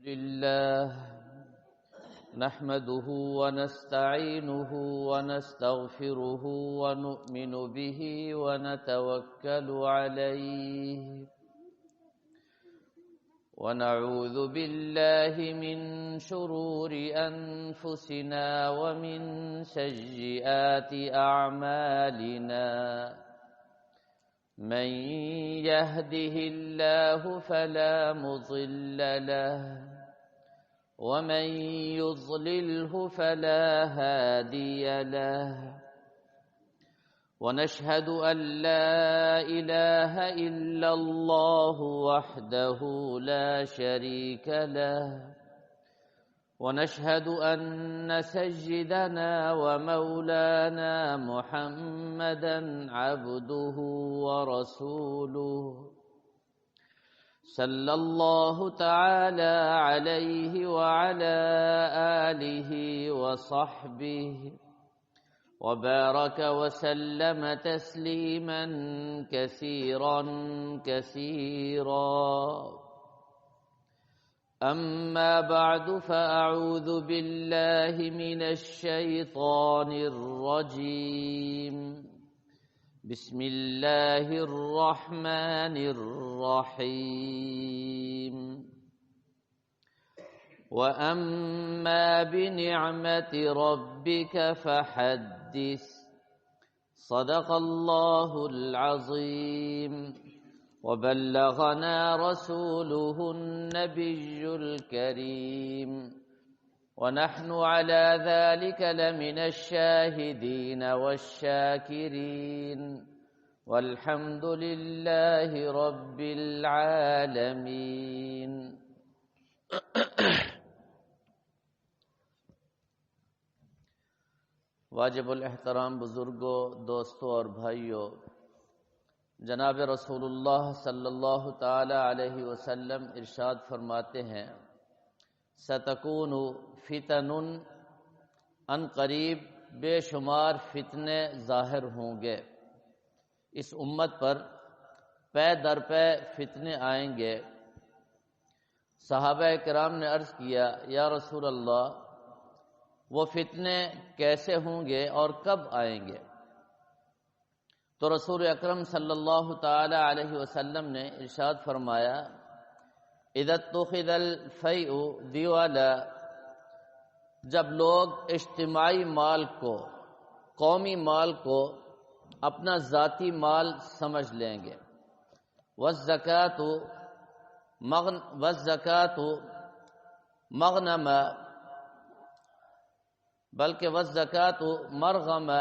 لله نحمده ونستعينه ونستغفره ونؤمن به ونتوكل عليه ونعوذ بالله من شرور أنفسنا ومن سيئات أعمالنا من يهده الله فلا مضل له ومن يضلله فلا هادي له ونشهد أن لا إله إلا الله وحده لا شريك له ونشهد أن سيدنا ومولانا محمدا عبده ورسوله صلى الله تعالى عليه وعلى آله وصحبه وبارك وسلم تسليما كثيرا كثيرا أما بعد فأعوذ بالله من الشيطان الرجيم بسم الله الرحمن الرحيم وأما بنعمة ربك فحدث صدق الله العظيم وبلغنا رسوله النبي الكريم ونحن على ذلك لمن الشاهدين والشاكرين والحمد لله رب العالمين واجب الاحترام بزرگوں، دوستوں اور بھائیوں، جناب رسول اللہ صلی اللہ تعالی علیہ وسلم ارشاد فرماتے ہیں ستکون فتن، ان قریب بے شمار فتنے ظاہر ہوں گے، اس امت پر پے در پے فتنے آئیں گے۔ صحابہ کرام نے عرض کیا یا رسول اللہ وہ فتنے کیسے ہوں گے اور کب آئیں گے؟ تو رسول اکرم صلی اللہ تعالی علیہ وسلم نے ارشاد فرمایا اذا اتخذ الفیء دیوالا، جب لوگ اجتماعی مال کو، قومی مال کو اپنا ذاتی مال سمجھ لیں گے، والزکاۃ مغنما، بلکہ والزکاۃ مرغما،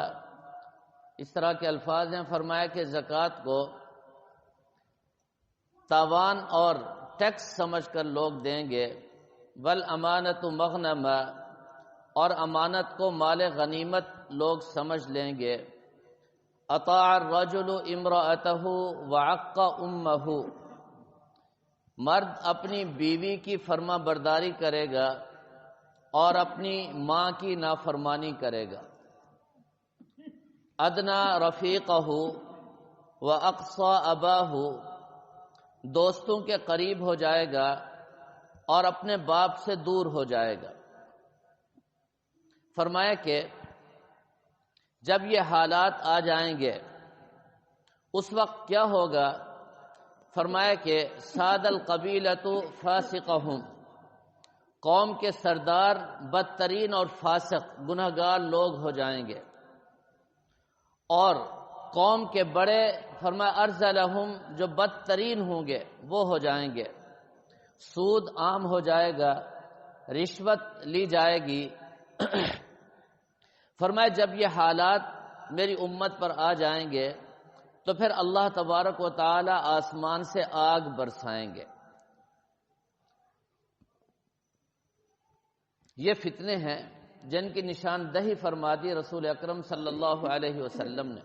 اس طرح کے الفاظ ہیں۔ فرمایا کہ زکوٰۃ کو تاوان اور ٹیکس سمجھ کر لوگ دیں گے، والامانۃ مغنما، اور امانت کو مال غنیمت لوگ سمجھ لیں گے۔ اطاع الرجل امرأتہ وعق امہ، مرد اپنی بیوی کی فرما برداری کرے گا اور اپنی ماں کی نافرمانی کرے گا۔ ادنا رفیقہ و اقصی اباہ، دوستوں کے قریب ہو جائے گا اور اپنے باپ سے دور ہو جائے گا۔ فرمایا کہ جب یہ حالات آ جائیں گے اس وقت کیا ہوگا؟ فرمایا کہ ساد القبیلۃ فاسقہم، قوم کے سردار بدترین اور فاسق گنہگار لوگ ہو جائیں گے، اور قوم کے بڑے فرمایا ارذلہم، جو بدترین ہوں گے وہ ہو جائیں گے۔ سود عام ہو جائے گا، رشوت لی جائے گی۔ فرمایا جب یہ حالات میری امت پر آ جائیں گے تو پھر اللہ تبارک و تعالی آسمان سے آگ برسائیں گے۔ یہ فتنے ہیں جن کی نشاندہی فرما دی رسول اکرم صلی اللہ علیہ وسلم نے،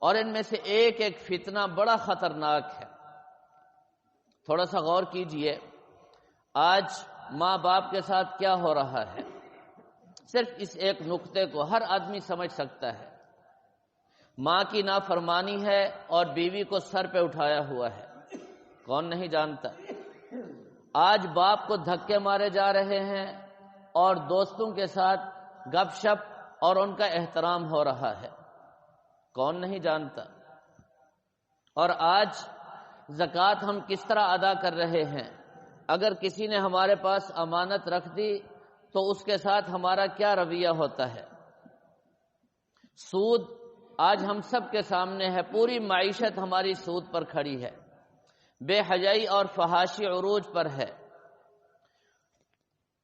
اور ان میں سے ایک ایک فتنہ بڑا خطرناک ہے۔ تھوڑا سا غور کیجئے، آج ماں باپ کے ساتھ کیا ہو رہا ہے، صرف اس ایک نقطے کو ہر آدمی سمجھ سکتا ہے۔ ماں کی نافرمانی ہے اور بیوی کو سر پہ اٹھایا ہوا ہے، کون نہیں جانتا؟ آج باپ کو دھکے مارے جا رہے ہیں اور دوستوں کے ساتھ گپ شپ اور ان کا احترام ہو رہا ہے، کون نہیں جانتا؟ اور آج زکوٰۃ ہم کس طرح ادا کر رہے ہیں؟ اگر کسی نے ہمارے پاس امانت رکھ دی تو اس کے ساتھ ہمارا کیا رویہ ہوتا ہے؟ سود آج ہم سب کے سامنے ہے، پوری معیشت ہماری سود پر کھڑی ہے، بے حیائی اور فحاشی عروج پر ہے۔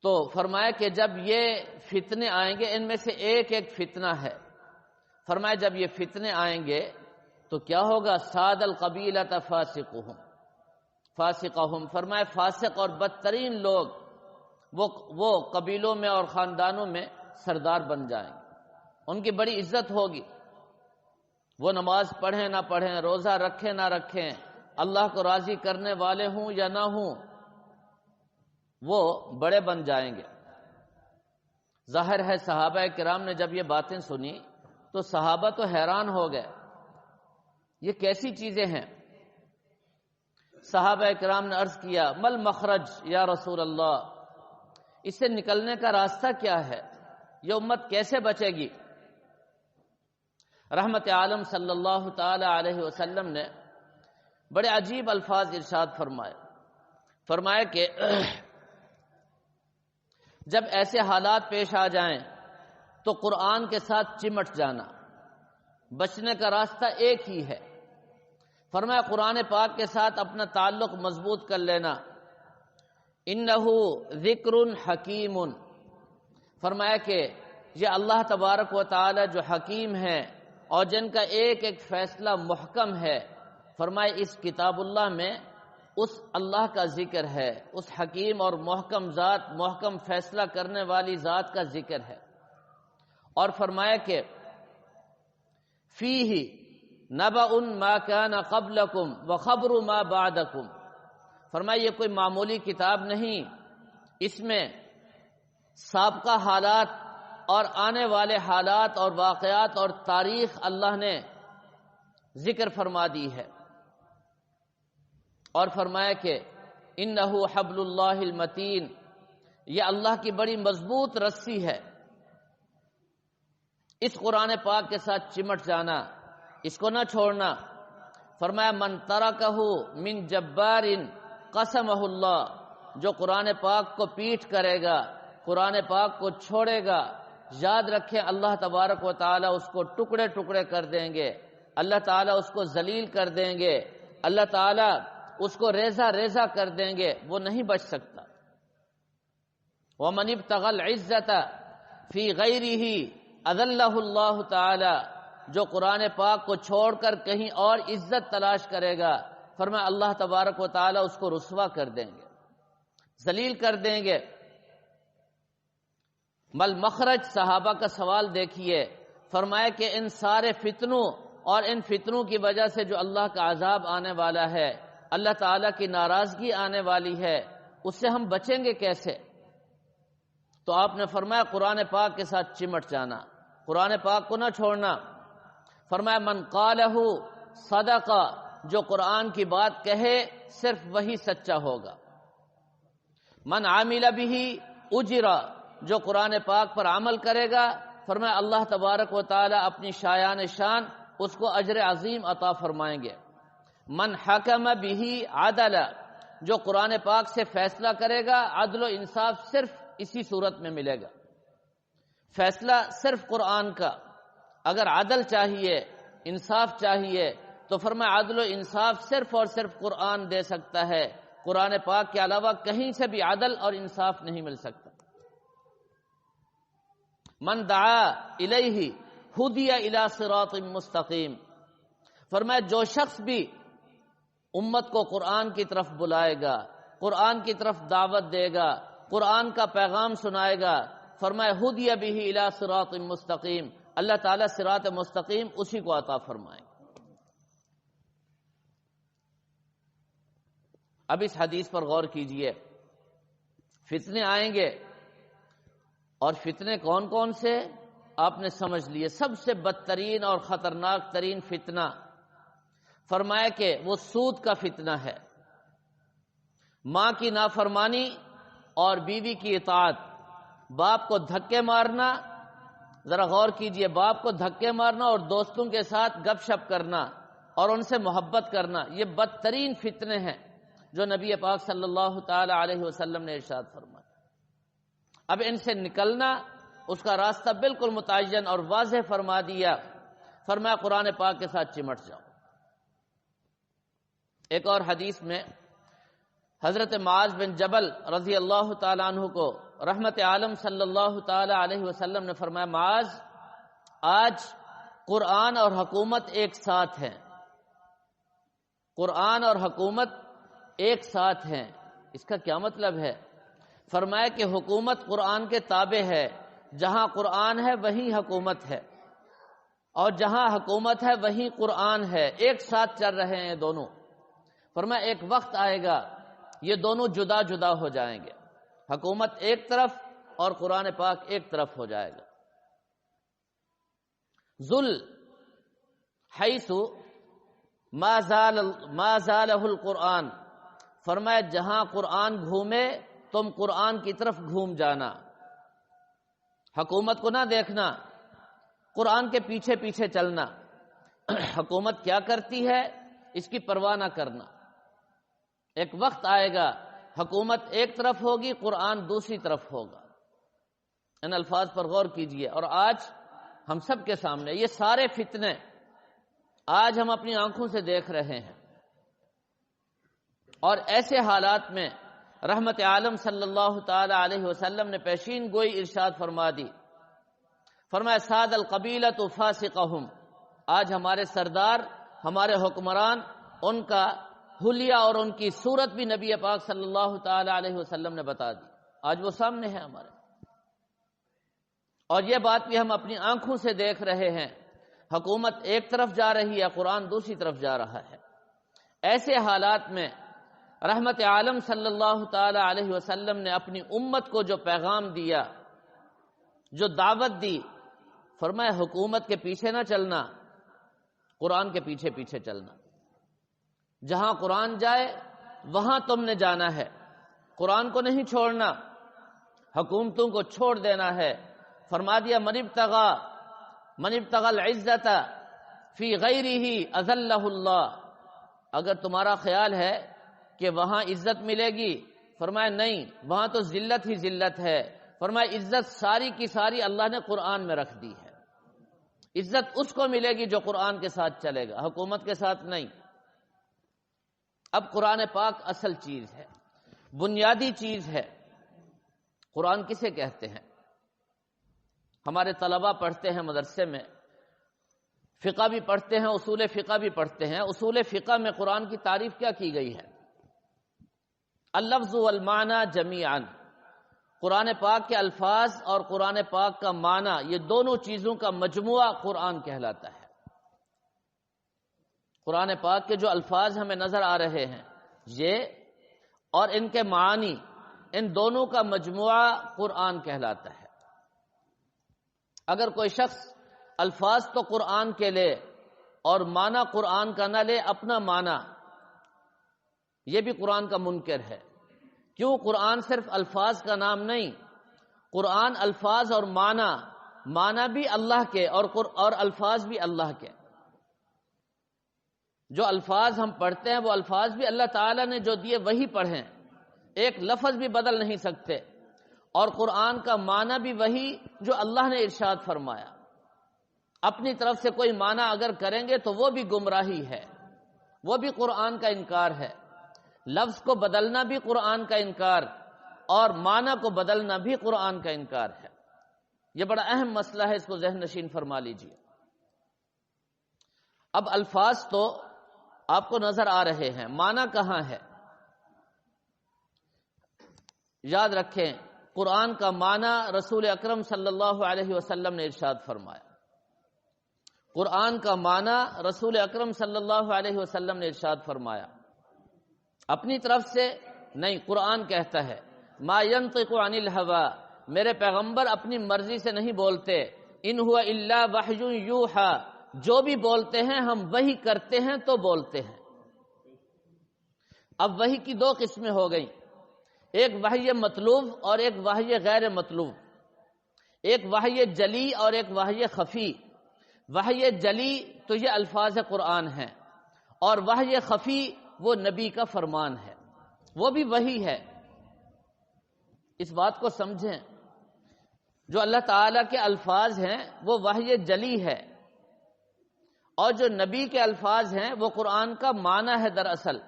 تو فرمایا کہ جب یہ فتنے آئیں گے، ان میں سے ایک ایک فتنہ ہے، فرمایا جب یہ فتنے آئیں گے تو کیا ہوگا؟ ساد القبیلۃ فاسقہم، فرمایا فاسق اور بدترین لوگ وہ قبیلوں میں اور خاندانوں میں سردار بن جائیں گے، ان کی بڑی عزت ہوگی، وہ نماز پڑھیں نہ پڑھیں، روزہ رکھیں نہ رکھیں، اللہ کو راضی کرنے والے ہوں یا نہ ہوں، وہ بڑے بن جائیں گے۔ ظاہر ہے صحابہ کرام نے جب یہ باتیں سنی تو صحابہ تو حیران ہو گئے، یہ کیسی چیزیں ہیں؟ صحابہ کرام نے عرض کیا مل مخرج یا رسول اللہ، اس سے نکلنے کا راستہ کیا ہے؟ یہ امت کیسے بچے گی؟ رحمت عالم صلی اللہ تعالی علیہ وسلم نے بڑے عجیب الفاظ ارشاد فرمائے کہ جب ایسے حالات پیش آ جائیں تو قرآن کے ساتھ چمٹ جانا، بچنے کا راستہ ایک ہی ہے۔ فرمایا قرآن پاک کے ساتھ اپنا تعلق مضبوط کر لینا، انہو ذکر حکیم، فرمایا کہ یہ اللہ تبارک و تعالی جو حکیم ہے اور جن کا ایک ایک فیصلہ محکم ہے، فرمایا اس کتاب اللہ میں اس اللہ کا ذکر ہے، اس حکیم اور محکم ذات، محکم فیصلہ کرنے والی ذات کا ذکر ہے۔ اور فرمایا کہ فیہ نبأ ما کان قبلکم وخبر ما بعدکم، فرمایا یہ کوئی معمولی کتاب نہیں، اس میں سابقہ حالات اور آنے والے حالات اور واقعات اور تاریخ اللہ نے ذکر فرما دی ہے۔ اور فرمایا کہ انہو حبل اللہ المتین، یہ اللہ کی بڑی مضبوط رسی ہے۔ اس قرآن پاک کے ساتھ چمٹ جانا، اس کو نہ چھوڑنا۔ فرمایا من ترکہ من جبار قسمہ اللہ، جو قرآن پاک کو پیٹھ کرے گا، قرآن پاک کو چھوڑے گا، یاد رکھیں اللہ تبارک و تعالی اس کو ٹکڑے ٹکڑے کر دیں گے، اللہ تعالیٰ اس کو ذلیل کر دیں گے، اللہ تعالیٰ اس کو ریزہ ریزہ کر دیں گے، وہ نہیں بچ سکتا۔ وَمَنِ ابْتَغَى الْعِزَّةَ فِي غَيْرِهِ أَذَلَّهُ اللَّهُ تعالی، جو قرآن پاک کو چھوڑ کر کہیں اور عزت تلاش کرے گا، فرمایا اللہ تبارک و تعالی اس کو رسوا کر دیں گے، ذلیل کر دیں گے۔ مل مخرج، صحابہ کا سوال دیکھیے، فرمایا کہ ان سارے فتنوں اور ان فتنوں کی وجہ سے جو اللہ کا عذاب آنے والا ہے، اللہ تعالیٰ کی ناراضگی آنے والی ہے، اس سے ہم بچیں گے کیسے؟ تو آپ نے فرمایا قرآن پاک کے ساتھ چمٹ جانا، قرآن پاک کو نہ چھوڑنا۔ فرمایا من قالہ صدق، جو قرآن کی بات کہے صرف وہی سچا ہوگا۔ من عامل بہ اجر، جو قرآن پاک پر عمل کرے گا، فرمایا اللہ تبارک و تعالی اپنی شایان شان اس کو اجر عظیم عطا فرمائیں گے۔ من حکم بہ عدل، جو قرآن پاک سے فیصلہ کرے گا، عدل و انصاف صرف اسی صورت میں ملے گا، فیصلہ صرف قرآن کا۔ اگر عدل چاہیے، انصاف چاہیے، تو فرمایا عدل و انصاف صرف اور صرف قرآن دے سکتا ہے، قرآن پاک کے علاوہ کہیں سے بھی عدل اور انصاف نہیں مل سکتا۔ من دعا الیہ ہدی الی صراط مستقیم، فرمایا جو شخص بھی امت کو قرآن کی طرف بلائے گا، قرآن کی طرف دعوت دے گا، قرآن کا پیغام سنائے گا، فرمایا ہدی بہ الی صراط مستقیم، اللہ تعالیٰ صراط مستقیم اسی کو عطا فرمائیں۔ اب اس حدیث پر غور کیجئے، فتنے آئیں گے، اور فتنے کون کون سے آپ نے سمجھ لیے۔ سب سے بدترین اور خطرناک ترین فتنہ فرمایا کہ وہ سود کا فتنہ ہے۔ ماں کی نافرمانی اور بیوی کی اطاعت، باپ کو دھکے مارنا، ذرا غور کیجئے، باپ کو دھکے مارنا اور دوستوں کے ساتھ گپ شپ کرنا اور ان سے محبت کرنا، یہ بدترین فتنے ہیں جو نبی پاک صلی اللہ تعالی علیہ وسلم نے ارشاد فرمایا۔ اب ان سے نکلنا، اس کا راستہ بالکل متعین اور واضح فرما دیا، فرمایا قرآن پاک کے ساتھ چمٹ جاؤ۔ ایک اور حدیث میں حضرت معاذ بن جبل رضی اللہ تعالیٰ عنہ کو رحمت عالم صلی اللہ تعالی علیہ وسلم نے فرمایا، معاذ آج قرآن اور حکومت ایک ساتھ ہیں، قرآن اور حکومت ایک ساتھ ہیں۔ اس کا کیا مطلب ہے؟ فرمایا کہ حکومت قرآن کے تابع ہے، جہاں قرآن ہے وہیں حکومت ہے، اور جہاں حکومت ہے وہیں قرآن ہے، ایک ساتھ چل رہے ہیں دونوں۔ فرمایا ایک وقت آئے گا یہ دونوں جدا جدا ہو جائیں گے، حکومت ایک طرف اور قرآن پاک ایک طرف ہو جائے گا۔ ذل حیث ما زالہ القرآن، فرمایا جہاں قرآن گھومے تم قرآن کی طرف گھوم جانا، حکومت کو نہ دیکھنا، قرآن کے پیچھے پیچھے چلنا۔ حکومت کیا کرتی ہے اس کی پرواہ نہ کرنا۔ ایک وقت آئے گا حکومت ایک طرف ہوگی، قرآن دوسری طرف ہوگا۔ ان الفاظ پر غور کیجئے۔ اور آج ہم سب کے سامنے یہ سارے فتنے آج ہم اپنی آنکھوں سے دیکھ رہے ہیں، اور ایسے حالات میں رحمت عالم صلی اللہ تعالی علیہ وسلم نے پیشین گوئی ارشاد فرما دی، فرمایا ساد القبیلۃ فاسقہم، آج ہمارے سردار، ہمارے حکمران، ان کا حلیہ اور ان کی صورت بھی نبی پاک صلی اللہ تعالی علیہ وسلم نے بتا دی، آج وہ سامنے ہے ہمارے، اور یہ بات بھی ہم اپنی آنکھوں سے دیکھ رہے ہیں۔ حکومت ایک طرف جا رہی ہے، قرآن دوسری طرف جا رہا ہے۔ ایسے حالات میں رحمت عالم صلی اللہ تعالی علیہ وسلم نے اپنی امت کو جو پیغام دیا، جو دعوت دی، فرمایا حکومت کے پیچھے نہ چلنا، قرآن کے پیچھے پیچھے چلنا۔ جہاں قرآن جائے وہاں تم نے جانا ہے، قرآن کو نہیں چھوڑنا، حکومتوں کو چھوڑ دینا ہے۔ فرما دیا من ابتغى العزت فی غیرہ اذلہ اللہ، اگر تمہارا خیال ہے کہ وہاں عزت ملے گی، فرمایا نہیں، وہاں تو ذلت ہی ذلت ہے۔ فرمایا عزت ساری کی ساری اللہ نے قرآن میں رکھ دی ہے، عزت اس کو ملے گی جو قرآن کے ساتھ چلے گا، حکومت کے ساتھ نہیں۔ اب قرآن پاک اصل چیز ہے، بنیادی چیز ہے۔ قرآن کسے کہتے ہیں؟ ہمارے طلباء پڑھتے ہیں مدرسے میں، فقہ بھی پڑھتے ہیں، اصول فقہ بھی پڑھتے ہیں۔ اصول فقہ میں قرآن کی تعریف کیا کی گئی ہے؟ اللفظ والمعنی جمیعا، قرآن پاک کے الفاظ اور قرآن پاک کا معنی، یہ دونوں چیزوں کا مجموعہ قرآن کہلاتا ہے۔ قرآن پاک کے جو الفاظ ہمیں نظر آ رہے ہیں یہ اور ان کے معانی، ان دونوں کا مجموعہ قرآن کہلاتا ہے۔ اگر کوئی شخص الفاظ تو قرآن کے لے اور معنی قرآن کا نہ لے، اپنا معنی، یہ بھی قرآن کا منکر ہے۔ کیوں؟ قرآن صرف الفاظ کا نام نہیں، قرآن الفاظ اور معنی بھی اللہ کے اور الفاظ بھی اللہ کے۔ جو الفاظ ہم پڑھتے ہیں وہ الفاظ بھی اللہ تعالیٰ نے جو دیے وہی پڑھیں، ایک لفظ بھی بدل نہیں سکتے، اور قرآن کا معنی بھی وہی جو اللہ نے ارشاد فرمایا۔ اپنی طرف سے کوئی معنی اگر کریں گے تو وہ بھی گمراہی ہے، وہ بھی قرآن کا انکار ہے۔ لفظ کو بدلنا بھی قرآن کا انکار، اور معنی کو بدلنا بھی قرآن کا انکار ہے۔ یہ بڑا اہم مسئلہ ہے، اس کو ذہن نشین فرما لیجیے۔ اب الفاظ تو آپ کو نظر آ رہے ہیں، معنی کہاں ہے؟ یاد رکھیں، قرآن کا معنی رسول اکرم صلی اللہ علیہ وسلم نے ارشاد فرمایا، قرآن کا معنی رسول اکرم صلی اللہ علیہ وسلم نے ارشاد فرمایا، اپنی طرف سے نہیں، قرآن کہتا ہے ما ينطق عن الهوى، میرے پیغمبر اپنی مرضی سے نہیں بولتے، ان هو الا وحی یوحى، جو بھی بولتے ہیں ہم وہی کرتے ہیں تو بولتے ہیں۔ اب وحی کی دو قسمیں ہو گئیں، ایک وحی مطلوب اور ایک وحی غیر مطلوب، ایک وحی جلی اور ایک وحی خفی۔ وحی جلی تو یہ الفاظ قرآن ہیں، اور وحی خفی وہ نبی کا فرمان ہے، وہ بھی وحی ہے۔ اس بات کو سمجھیں، جو اللہ تعالیٰ کے الفاظ ہیں وہ وحی جلی ہے، اور جو نبی کے الفاظ ہیں وہ قرآن کا معنی ہے، دراصل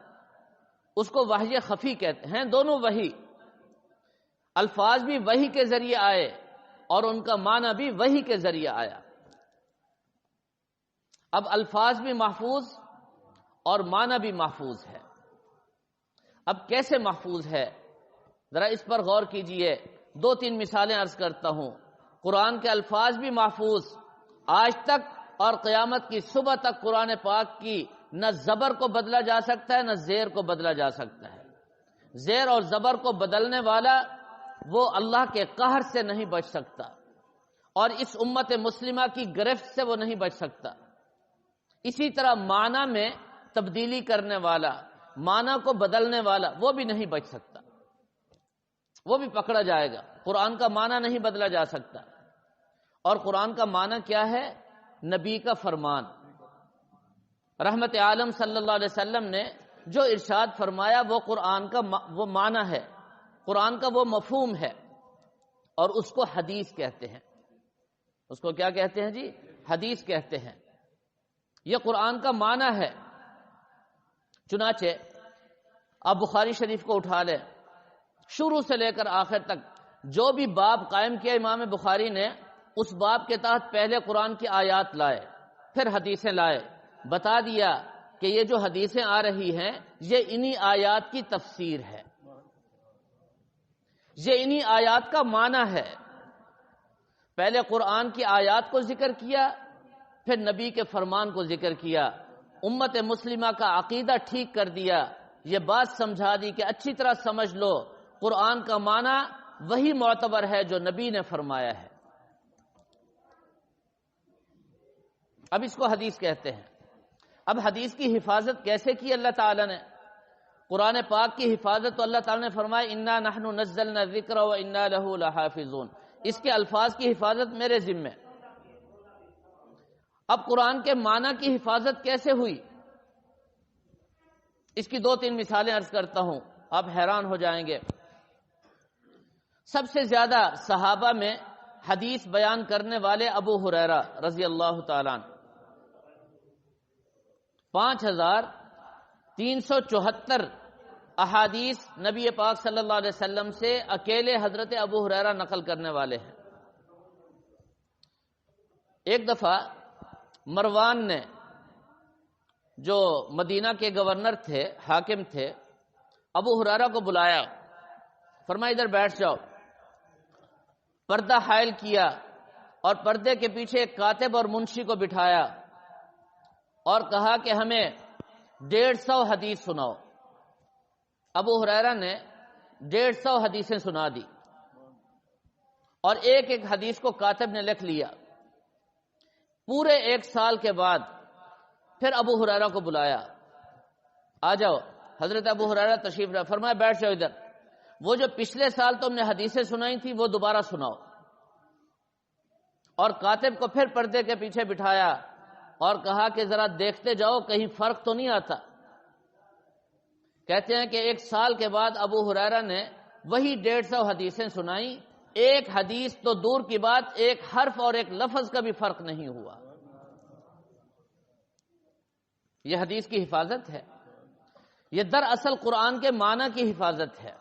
اس کو وحی خفی کہتے ہیں۔ دونوں وحی، الفاظ بھی وحی کے ذریعے آئے اور ان کا معنی بھی وحی کے ذریعے آیا۔ اب الفاظ بھی محفوظ اور معنی بھی محفوظ ہے۔ اب کیسے محفوظ ہے، ذرا اس پر غور کیجئے۔ دو تین مثالیں عرض کرتا ہوں۔ قرآن کے الفاظ بھی محفوظ، آج تک اور قیامت کی صبح تک قرآن پاک کی نہ زبر کو بدلا جا سکتا ہے نہ زیر کو بدلا جا سکتا ہے۔ زیر اور زبر کو بدلنے والا وہ اللہ کے قہر سے نہیں بچ سکتا، اور اس امت مسلمہ کی گرفت سے وہ نہیں بچ سکتا۔ اسی طرح معنی میں تبدیلی کرنے والا، معنی کو بدلنے والا، وہ بھی نہیں بچ سکتا، وہ بھی پکڑا جائے گا۔ قرآن کا معنی نہیں بدلا جا سکتا، اور قرآن کا معنی کیا ہے؟ نبی کا فرمان۔ رحمت عالم صلی اللہ علیہ وسلم نے جو ارشاد فرمایا وہ قرآن کا وہ معنی ہے، قرآن کا وہ مفہوم ہے، اور اس کو حدیث کہتے ہیں۔ اس کو کیا کہتے ہیں جی؟ حدیث کہتے ہیں۔ یہ قرآن کا معنی ہے۔ چنانچہ آپ بخاری شریف کو اٹھا لیں، شروع سے لے کر آخر تک جو بھی باب قائم کیا امام بخاری نے، اس باب کے تحت پہلے قرآن کی آیات لائے، پھر حدیثیں لائے، بتا دیا کہ یہ جو حدیثیں آ رہی ہیں یہ انہی آیات کی تفسیر ہے، یہ انہی آیات کا معنی ہے۔ پہلے قرآن کی آیات کو ذکر کیا، پھر نبی کے فرمان کو ذکر کیا، امت مسلمہ کا عقیدہ ٹھیک کر دیا، یہ بات سمجھا دی کہ اچھی طرح سمجھ لو قرآن کا معنی وہی معتبر ہے جو نبی نے فرمایا ہے۔ اب اس کو حدیث کہتے ہیں۔ اب حدیث کی حفاظت کیسے کی اللہ تعالیٰ نے؟ قرآن پاک کی حفاظت تو اللہ تعالیٰ نے فرمایا اِنَّا نَحْنُ نَزَّلْنَا الذِّكْرَ وَإِنَّا لَهُ لَحَافِظُونَ، اس کے الفاظ کی حفاظت میرے ذمہ۔ اب قرآن کے معنی کی حفاظت کیسے ہوئی؟ اس کی دو تین مثالیں عرض کرتا ہوں، آپ حیران ہو جائیں گے۔ سب سے زیادہ صحابہ میں حدیث بیان کرنے والے ابو ہریرہ رضی اللہ تعالیٰ عنہ، 5374 احادیث نبی پاک صلی اللہ علیہ وسلم سے اکیلے حضرت ابو ہریرہ نقل کرنے والے ہیں۔ ایک دفعہ مروان نے، جو مدینہ کے گورنر تھے، حاکم تھے، ابو ہریرہ کو بلایا، فرمایا ادھر بیٹھ جاؤ۔ پردہ حائل کیا اور پردے کے پیچھے ایک کاتب اور منشی کو بٹھایا اور کہا کہ ہمیں 150 حدیث سناؤ۔ ابو ہریرہ نے 150 حدیثیں سنا دی، اور ایک ایک حدیث کو کاتب نے لکھ لیا۔ پورے 1 سال کے بعد پھر ابو ہریرہ کو بلایا، آ جاؤ۔ حضرت ابو ہریرہ تشریف لائے، فرمایا بیٹھ جاؤ ادھر، وہ جو پچھلے سال تم نے حدیثیں سنائی تھی وہ دوبارہ سناؤ۔ اور کاتب کو پھر پردے کے پیچھے بٹھایا اور کہا کہ ذرا دیکھتے جاؤ کہیں فرق تو نہیں آتا۔ کہتے ہیں کہ 1 سال کے بعد ابو ہریرہ نے وہی 150 حدیثیں سنائیں، ایک حدیث تو دور کی بات، ایک حرف اور ایک لفظ کا بھی فرق نہیں ہوا۔ یہ حدیث کی حفاظت ہے، یہ دراصل قرآن کے معنی کی حفاظت ہے۔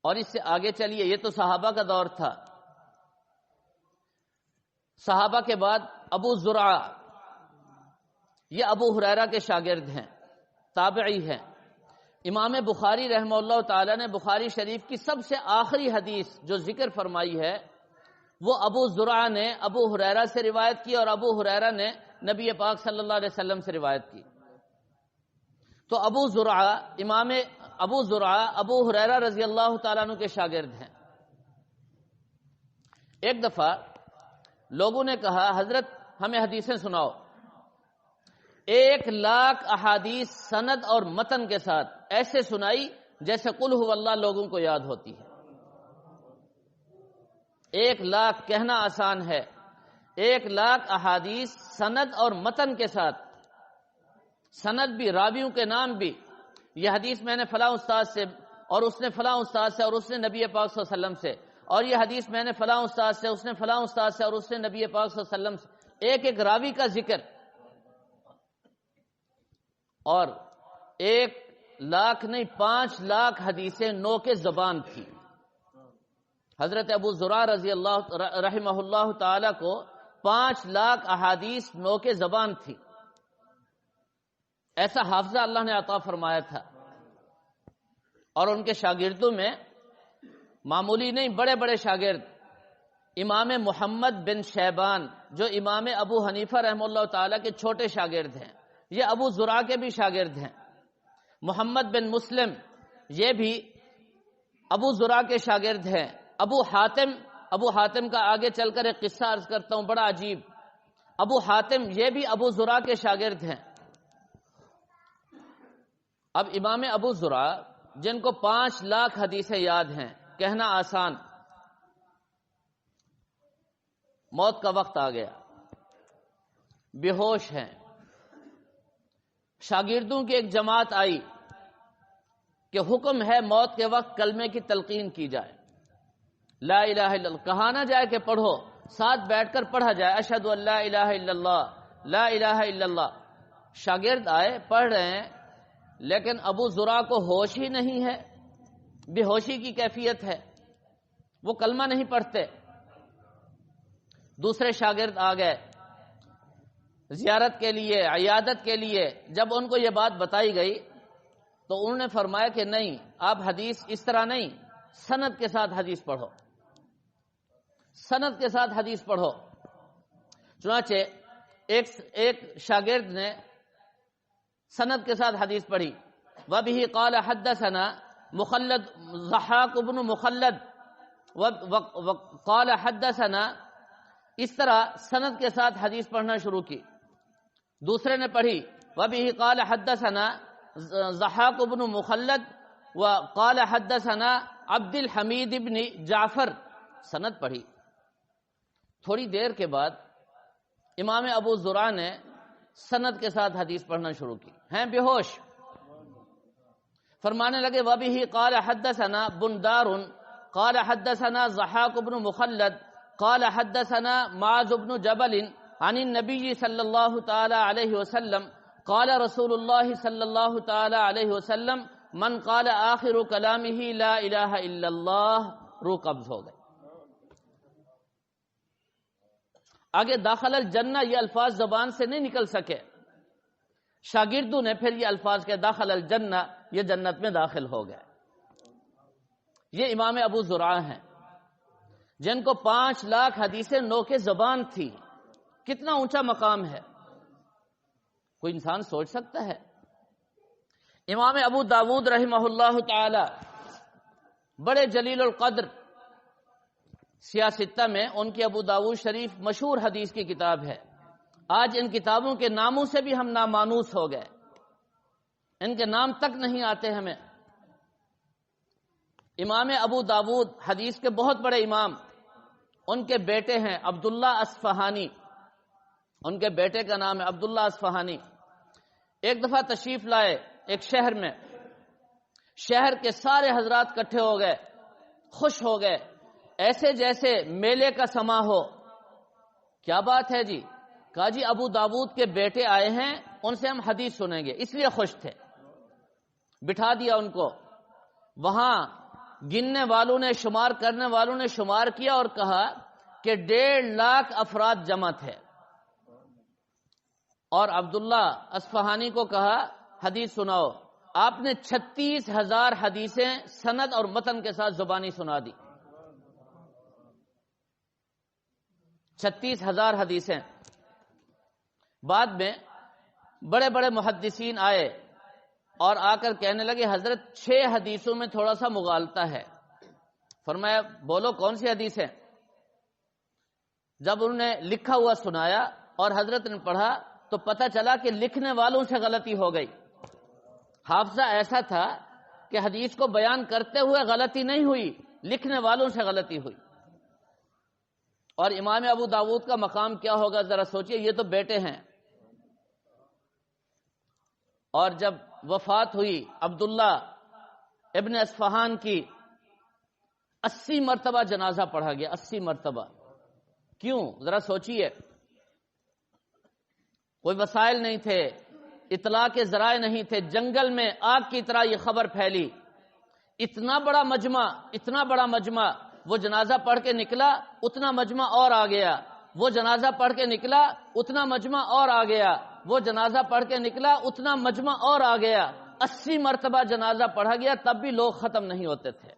اور اس سے آگے چلیے، یہ تو صحابہ کا دور تھا۔ صحابہ کے بعد ابو زرعہ، یہ ابو ہریرہ کے شاگرد ہیں، تابعی ہیں۔ امام بخاری رحمہ اللہ تعالی نے بخاری شریف کی سب سے آخری حدیث جو ذکر فرمائی ہے وہ ابو زرعہ نے ابو ہریرہ سے روایت کی، اور ابو ہریرہ نے نبی پاک صلی اللہ علیہ وسلم سے روایت کی۔ تو ابو زرعہ ابو ہریرہ رضی اللہ تعالیٰ عنہ کے شاگرد ہیں۔ ایک دفعہ لوگوں نے کہا حضرت ہمیں حدیثیں سناؤ۔ 1,00,000 احادیث سند اور متن کے ساتھ ایسے سنائی جیسے قل هو اللہ لوگوں کو یاد ہوتی ہے۔ 1,00,000 کہنا آسان ہے، 1,00,000 احادیث سند اور متن کے ساتھ، سند بھی، راویوں کے نام بھی، یہ حدیث میں نے فلاں استاد سے، اور اس نے فلاں استاد سے، اور اس نے نبی پاک صلی اللہ علیہ وسلم سے، اور یہ حدیث میں نے فلاں استاد سے، اس نے فلاں استاد سے، اور اس نے نبی پاک صلی اللہ علیہ وسلم سے، ایک ایک راوی کا ذکر، اور 1,00,000 نہیں 5,00,000 حدیثیں نو کے زبان تھی۔ حضرت ابو زرع رضی اللہ رحمہ اللہ تعالی کو 5,00,000 احادیث نو کے زبان تھی۔ ایسا حافظہ اللہ نے عطا فرمایا تھا، اور ان کے شاگردوں میں معمولی نہیں، بڑے بڑے شاگرد، امام محمد بن شیبان جو امام ابو حنیفہ رحمہ اللہ تعالی کے چھوٹے شاگرد ہیں، یہ ابو زرع کے بھی شاگرد ہیں۔ محمد بن مسلم یہ بھی ابو زرع کے شاگرد ہیں۔ ابو حاتم کا آگے چل کر ایک قصہ عرض کرتا ہوں، بڑا عجیب۔ ابو حاتم یہ بھی ابو زرع کے شاگرد ہیں۔ اب امام ابو زرع جن کو 5,00,000 حدیثیں یاد ہیں، کہنا آسان، موت کا وقت آ گیا، بے ہوش ہیں۔ شاگردوں کی ایک جماعت آئی کہ حکم ہے موت کے وقت کلمے کی تلقین کی جائے، لا الہ الا اللہ، کہا نہ جائے کہ پڑھو، ساتھ بیٹھ کر پڑھا جائے، اشہد ان لا الہ الا اللہ، لا الہ الا اللہ۔ شاگرد آئے، پڑھ رہے ہیں، لیکن ابو زرع کو ہوش ہی نہیں ہے، بے ہوشی کی کیفیت ہے، وہ کلمہ نہیں پڑھتے۔ دوسرے شاگرد آ گئے زیارت کے لیے، عیادت کے لیے۔ جب ان کو یہ بات بتائی گئی تو انہوں نے فرمایا کہ نہیں، آپ حدیث اس طرح نہیں، سند کے ساتھ حدیث پڑھو، سند کے ساتھ حدیث پڑھو۔ چنانچہ ایک شاگرد نے سند کے ساتھ حدیث پڑھی، وَبِهِ قَالَ حَدَّثَنَا مخلد ضحاک بن مخلد وقال حدثنا، اس طرح سند کے ساتھ حدیث پڑھنا شروع کی۔ دوسرے نے پڑھی وَبِهِ قَالَ حَدَّثَنَا ضحاک بن مخلد وقال حدثنا عبد الحمید بن جعفر، سند پڑھی۔ تھوڑی دیر کے بعد امام ابو زرع نے سند کے ساتھ حدیث پڑھنا شروع کی، ہیں بے ہوش، فرمانے لگے وَبِهِ قَالَ حَدَّثَنَا بُنْدَارٌ قَالَ حَدَّثَنَا ضحاک بن مخلد قال حدثنا معاذ بن جبل عن النبي صلی اللہ تعالی علیہ وسلم قال رسول اللہ صلی اللہ تعالی علیہ وسلم من قال آخر کلامہ لا الہ الا اللہ، روح قبض ہو گئے۔ آگے داخل الجنہ یہ الفاظ زبان سے نہیں نکل سکے، شاگردوں نے پھر یہ الفاظ کے داخل الجنہ، یہ جنت میں داخل ہو گئے۔ یہ امام ابو زرع ہیں جن کو 5,00,000 حدیثیں نو کے زبان تھی۔ کتنا اونچا مقام ہے، کوئی انسان سوچ سکتا ہے؟ امام ابو داود رحمہ اللہ تعالی بڑے جلیل القدر، سیاستہ میں ان کی ابو داود شریف مشہور حدیث کی کتاب ہے۔ آج ان کتابوں کے ناموں سے بھی ہم نامانوس ہو گئے، ان کے نام تک نہیں آتے ہمیں۔ امام ابو داود حدیث کے بہت بڑے امام، ان کے بیٹے ہیں عبداللہ اصفہانی، ان کے بیٹے کا نام ہے عبداللہ اصفہانی۔ ایک دفعہ تشریف لائے ایک شہر میں، شہر کے سارے حضرات کٹھے ہو گئے، خوش ہو گئے، ایسے جیسے میلے کا سما ہو۔ کیا بات ہے جی؟ کہا جی ابو داود کے بیٹے آئے ہیں، ان سے ہم حدیث سنیں گے، اس لیے خوش تھے۔ بٹھا دیا ان کو، وہاں گننے والوں نے، شمار کرنے والوں نے شمار کیا اور کہا کہ 1,50,000 افراد جمع تھے، اور عبداللہ اصفہانی کو کہا حدیث سناؤ۔ آپ نے 36,000 حدیثیں سند اور متن کے ساتھ زبانی سنا دی، 36,000 حدیثیں۔ بعد میں بڑے بڑے محدثین آئے اور آ کر کہنے لگے حضرت 6 حدیثوں میں تھوڑا سا مغالطہ ہے۔ فرمایا بولو کون سی حدیث ہے؟ جب انہوں نے لکھا ہوا سنایا اور حضرت نے پڑھا تو پتہ چلا کہ لکھنے والوں سے غلطی ہو گئی. حافظہ ایسا تھا کہ حدیث کو بیان کرتے ہوئے غلطی نہیں ہوئی، لکھنے والوں سے غلطی ہوئی. اور امام ابو داود کا مقام کیا ہوگا ذرا سوچئے، یہ تو بیٹے ہیں. اور جب وفات ہوئی عبداللہ ابن اصفہان کی 80 مرتبہ جنازہ پڑھا گیا، 80 مرتبہ. کیوں؟ ذرا سوچئے. کوئی وسائل نہیں تھے، اطلاع کے ذرائع نہیں تھے، جنگل میں آگ کی طرح یہ خبر پھیلی. اتنا بڑا مجمع وہ جنازہ پڑھ کے نکلا، اتنا مجمع اور آ گیا. وہ جنازہ پڑھ کے نکلا، اتنا مجمع اور آ گیا. وہ جنازہ پڑھ کے نکلا، اتنا مجمع اور آ گیا. 80 مرتبہ جنازہ پڑھا گیا، تب بھی لوگ ختم نہیں ہوتے تھے.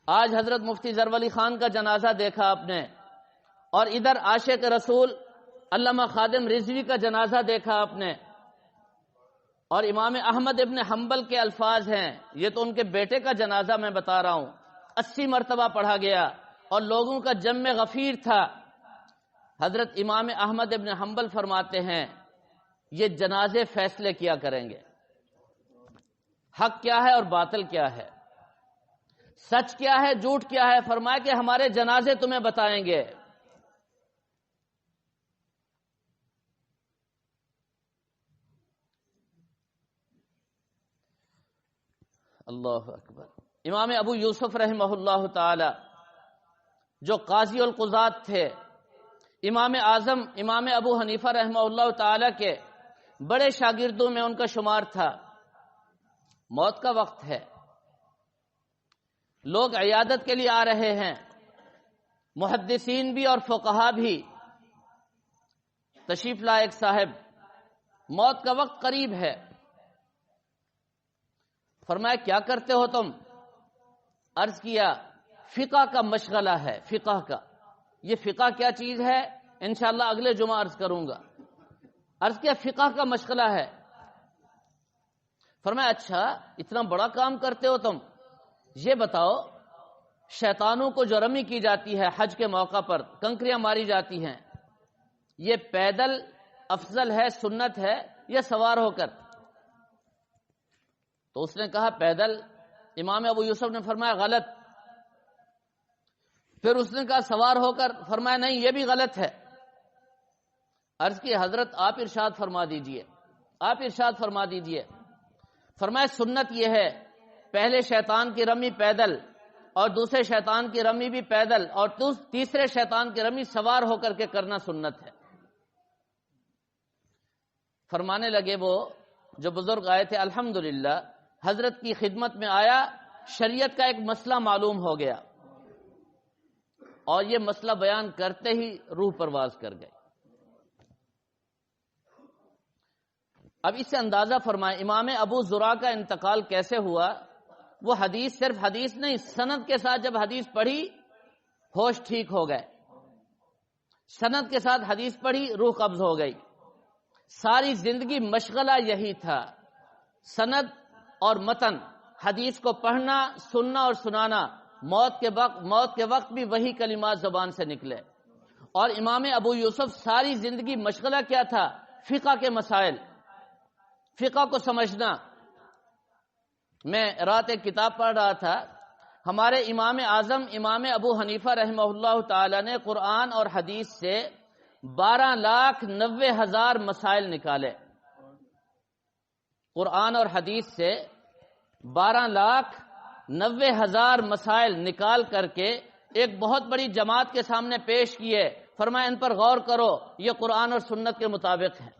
آج حضرت مفتی ظفرعلی خان کا جنازہ دیکھا آپ نے، اور ادھر عاشق رسول علامہ خادم رضوی کا جنازہ دیکھا آپ نے. اور امام احمد ابن حنبل کے الفاظ ہیں، یہ تو ان کے بیٹے کا جنازہ میں بتا رہا ہوں، 80 مرتبہ پڑھا گیا اور لوگوں کا جم غفیر تھا. حضرت امام احمد ابن حنبل فرماتے ہیں یہ جنازے فیصلے کیا کریں گے، حق کیا ہے اور باطل کیا ہے، سچ کیا ہے جھوٹ کیا ہے. فرمایا کہ ہمارے جنازے تمہیں بتائیں گے. اللہ اکبر. امام ابو یوسف رحمہ اللہ تعالی جو قاضی القضات تھے، امام اعظم امام ابو حنیفہ رحمہ اللہ تعالی کے بڑے شاگردوں میں ان کا شمار تھا. موت کا وقت ہے، لوگ عیادت کے لیے آ رہے ہیں، محدثین بھی اور فقہا بھی. تشریف لائق صاحب، موت کا وقت قریب ہے. فرمایا کیا کرتے ہو تم؟ عرض کیا فقہ کا مشغلہ ہے. فقہ کا، یہ فقہ کیا چیز ہے انشاءاللہ اگلے جمعہ عرض کروں گا. عرض کیا فقہ کا مشغلہ ہے. فرمایا اچھا اتنا بڑا کام کرتے ہو تم، یہ بتاؤ شیطانوں کو جو رمی کی جاتی ہے حج کے موقع پر، کنکریاں ماری جاتی ہیں، یہ پیدل افضل ہے، سنت ہے، یا سوار ہو کر؟ تو اس نے کہا پیدل. امام ابو یوسف نے فرمایا غلط. پھر اس نے کہا سوار ہو کر؟ فرمایا نہیں یہ بھی غلط ہے. عرض کی حضرت آپ ارشاد فرما دیجئے، آپ ارشاد فرما دیجئے. فرمایا سنت یہ ہے پہلے شیطان کی رمی پیدل، اور دوسرے شیطان کی رمی بھی پیدل، اور تیسرے شیطان کی رمی سوار ہو کر کے کرنا سنت ہے. فرمانے لگے وہ جو بزرگ آئے تھے الحمدللہ حضرت کی خدمت میں آیا، شریعت کا ایک مسئلہ معلوم ہو گیا، اور یہ مسئلہ بیان کرتے ہی روح پرواز کر گئے. اب اس سے اندازہ فرمائیں امام ابو زرع کا انتقال کیسے ہوا. وہ حدیث صرف حدیث نہیں، سند کے ساتھ جب حدیث پڑھی ہوش ٹھیک ہو گئے، سند کے ساتھ حدیث پڑھی روح قبض ہو گئی. ساری زندگی مشغلہ یہی تھا، سند اور متن، حدیث کو پڑھنا، سننا اور سنانا. موت کے وقت بھی وہی کلمات زبان سے نکلے. اور امام ابو یوسف ساری زندگی مشغلہ کیا تھا؟ فقہ کے مسائل، فقہ کو سمجھنا. میں رات ایک کتاب پڑھ رہا تھا، ہمارے امام اعظم امام ابو حنیفہ رحمہ اللہ تعالی نے قرآن اور حدیث سے 12,90,000 مسائل نکالے. قرآن اور حدیث سے 12,90,000 مسائل نکال کر کے ایک بہت بڑی جماعت کے سامنے پیش کیے. فرمایا ان پر غور کرو، یہ قرآن اور سنت کے مطابق ہے.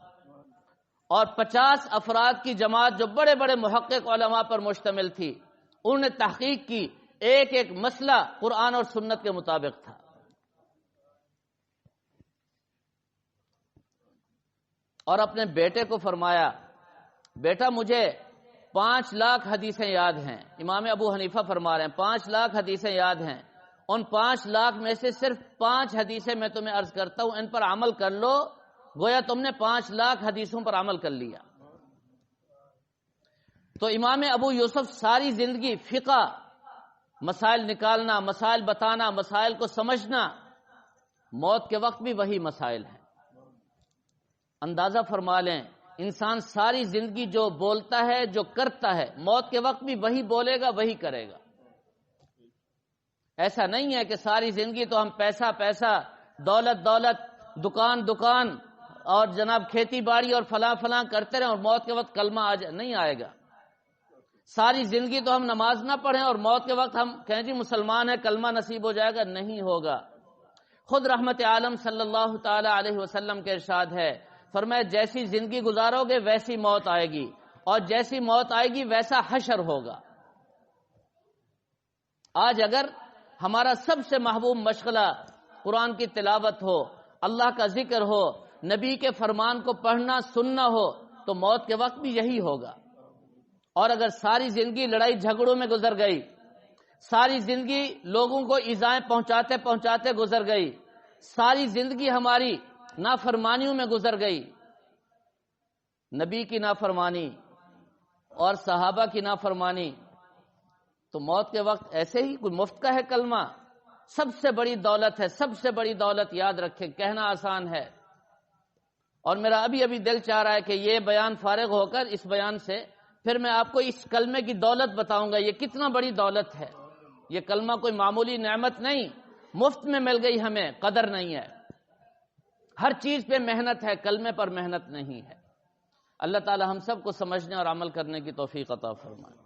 اور 50 افراد کی جماعت جو بڑے بڑے محقق علماء پر مشتمل تھی، انہوں نے تحقیق کی، ایک ایک مسئلہ قرآن اور سنت کے مطابق تھا. اور اپنے بیٹے کو فرمایا بیٹا مجھے 5 لاکھ حدیثیں یاد ہیں. امام ابو حنیفہ فرما رہے ہیں 5 لاکھ حدیثیں یاد ہیں، ان 5 لاکھ میں سے صرف 5 حدیثیں میں تمہیں عرض کرتا ہوں، ان پر عمل کر لو، گویا تم نے 5 لاکھ حدیثوں پر عمل کر لیا. تو امام ابو یوسف ساری زندگی فقہ، مسائل نکالنا، مسائل بتانا، مسائل کو سمجھنا، موت کے وقت بھی وہی مسائل ہیں۔ اندازہ فرما لیں، انسان ساری زندگی جو بولتا ہے، جو کرتا ہے، موت کے وقت بھی وہی بولے گا، وہی کرے گا۔ ایسا نہیں ہے کہ ساری زندگی تو ہم پیسہ پیسہ، دولت دولت، دکان دکان اور جناب کھیتی باڑی اور فلاں فلاں کرتے رہیں اور موت کے وقت کلمہ نہیں آئے گا۔ ساری زندگی تو ہم نماز نہ پڑھیں اور موت کے وقت ہم کہیں جی مسلمان ہے، کلمہ نصیب ہو جائے گا، نہیں ہوگا۔ خود رحمت عالم صلی اللہ تعالی علیہ وسلم کے ارشاد ہے، فرمایا جیسی زندگی گزارو گے ویسی موت آئے گی، اور جیسی موت آئے گی ویسا حشر ہوگا۔ آج اگر ہمارا سب سے محبوب مشغلہ قرآن کی تلاوت ہو، اللہ کا ذکر ہو، نبی کے فرمان کو پڑھنا سننا ہو، تو موت کے وقت بھی یہی ہوگا۔ اور اگر ساری زندگی لڑائی جھگڑوں میں گزر گئی، ساری زندگی لوگوں کو ایذائیں پہنچاتے پہنچاتے گزر گئی، ساری زندگی ہماری نافرمانیوں میں گزر گئی، نبی کی نافرمانی اور صحابہ کی نافرمانی، تو موت کے وقت ایسے ہی کوئی مفت کا ہے کلمہ؟ سب سے بڑی دولت ہے، سب سے بڑی دولت، یاد رکھیں، کہنا آسان ہے۔ اور میرا ابھی دل چاہ رہا ہے کہ یہ بیان فارغ ہو کر اس بیان سے پھر میں آپ کو اس کلمے کی دولت بتاؤں گا، یہ کتنا بڑی دولت ہے۔ یہ کلمہ کوئی معمولی نعمت نہیں، مفت میں مل گئی ہمیں، قدر نہیں ہے۔ ہر چیز پہ محنت ہے، کلمے پر محنت نہیں ہے۔ اللہ تعالی ہم سب کو سمجھنے اور عمل کرنے کی توفیق عطا فرمائے۔